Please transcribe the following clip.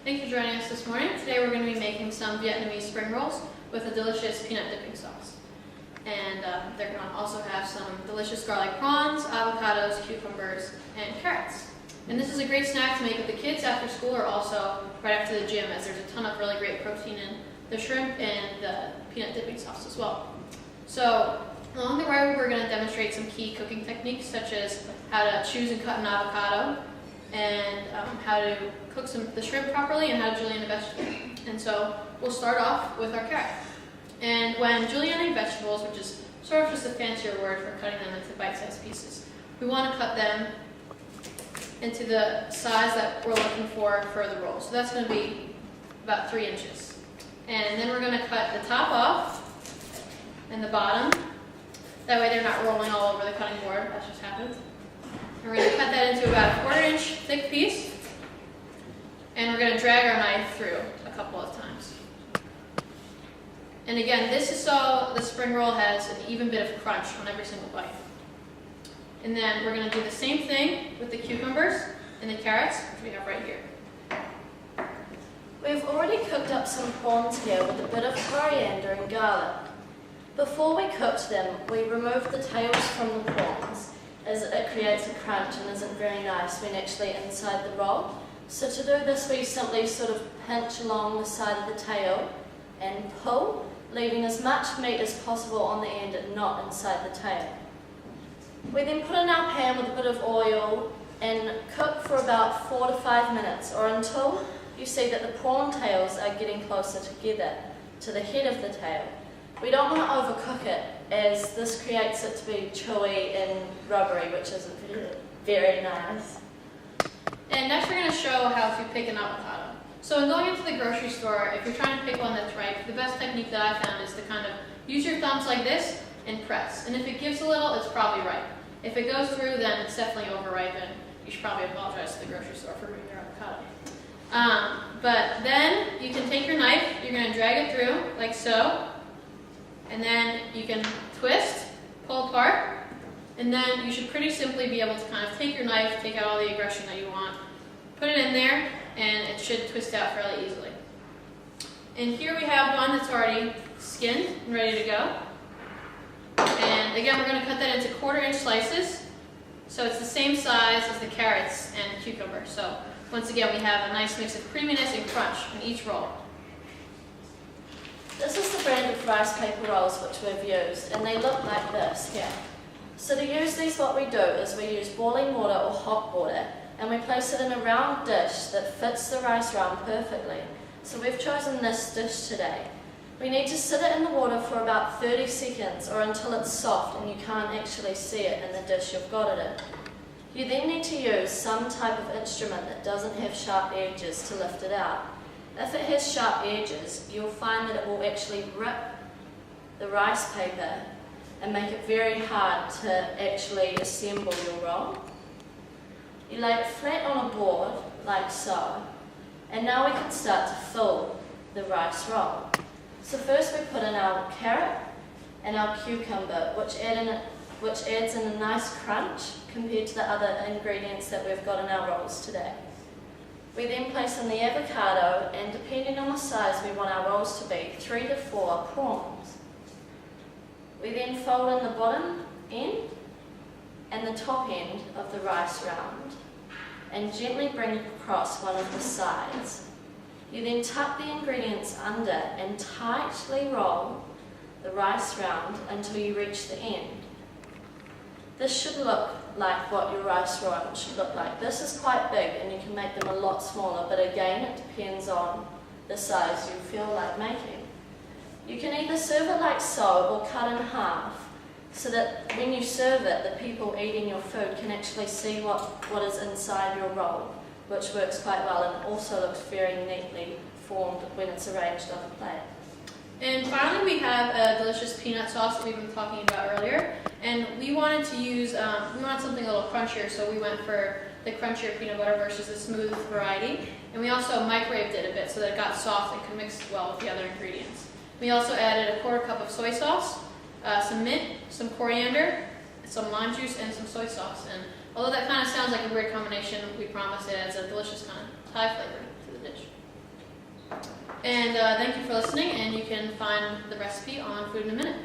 Thanks for joining us this morning. Today we're going to be making some Vietnamese spring rolls with a delicious peanut dipping sauce. And they're going to also have some delicious garlic prawns, avocados, cucumbers, and carrots. And this is a great snack to make with the kids after school or also right after the gym, as there's a ton of really great protein in the shrimp and the peanut dipping sauce as well. So along the way we're going to demonstrate some key cooking techniques such as how to choose and cut an avocado, and how to cook the shrimp properly, and how to julienne a vegetable. And so we'll start off with our carrot. And when julienning vegetables, which is sort of just a fancier word for cutting them into bite-sized pieces, we want to cut them into the size that we're looking for the roll. So that's going to be about 3 inches. And then we're going to cut the top off and the bottom. That way they're not rolling all over the cutting board. That just happens. And we're going to cut that into about a 1/4 inch thick piece. And we're going to drag our knife through a couple of times. And again, this is so the spring roll has an even bit of crunch on every single bite. And then we're going to do the same thing with the cucumbers and the carrots, which we have right here. We've already cooked up some prawns here with a bit of coriander and garlic. Before we cooked them, we removed the tails from the prawns, as it creates a crunch and isn't very nice when actually inside the roll. So to do this, we simply sort of pinch along the side of the tail and pull, leaving as much meat as possible on the end and not inside the tail. We then put in our pan with a bit of oil and cook for about 4 to 5 minutes, or until you see that the prawn tails are getting closer together to the head of the tail. We don't want to overcook it, as this creates it to be chewy and rubbery, which isn't very nice. And next we're going to show how to pick an avocado. So in going into the grocery store, if you're trying to pick one that's ripe, the best technique that I found is to kind of use your thumbs like this and press. And if it gives a little, it's probably ripe. If it goes through, then it's definitely overripe, and you should probably apologize to the grocery store for ruining your avocado. But then you can take your knife, you're going to drag it through like so, and then you can twist, pull apart, and then you should pretty simply be able to kind of take your knife, take out all the aggression that you want, put it in there, and it should twist out fairly easily. And here we have one that's already skinned and ready to go. And again, we're going to cut that into 1/4 inch slices, so it's the same size as the carrots and cucumber. So once again, we have a nice mix of creaminess and crunch in each roll. This is the brand of rice paper rolls which we've used, and they look like this here. So to use these, what we do is we use boiling water or hot water, and we place it in a round dish that fits the rice round perfectly. So we've chosen this dish today. We need to sit it in the water for about 30 seconds, or until it's soft and you can't actually see it in the dish you've got it in. You then need to use some type of instrument that doesn't have sharp edges to lift it out. If it has sharp edges, you'll find that it will actually rip the rice paper and make it very hard to actually assemble your roll. You lay it flat on a board, like so, and now we can start to fill the rice roll. So first we put in our carrot and our cucumber, which adds in a nice crunch compared to the other ingredients that we've got in our rolls today. We then place in the avocado, and depending on the size we want our rolls to be, 3 to 4 prawns. We then fold in the bottom end and the top end of the rice round and gently bring across one of the sides. You then tuck the ingredients under and tightly roll the rice round until you reach the end. This should look like what your rice roll should look like. This is quite big and you can make them a lot smaller, but again it depends on the size you feel like making. You can either serve it like so or cut in half, so that when you serve it, the people eating your food can actually see what is inside your roll, which works quite well and also looks very neatly formed when it's arranged on a plate. And finally, we have a delicious peanut sauce that we've been talking about earlier. And we wanted to use, we wanted something a little crunchier, so we went for the crunchier peanut butter versus the smooth variety. And we also microwaved it a bit so that it got soft and could mix well with the other ingredients. We also added a 1/4 cup of soy sauce, some mint, some coriander, some lime juice, and some soy sauce. And although that kind of sounds like a weird combination, we promise it adds a delicious kind of Thai flavor to the dish. And thank you for listening, and you can find the recipe on Food in a Minute.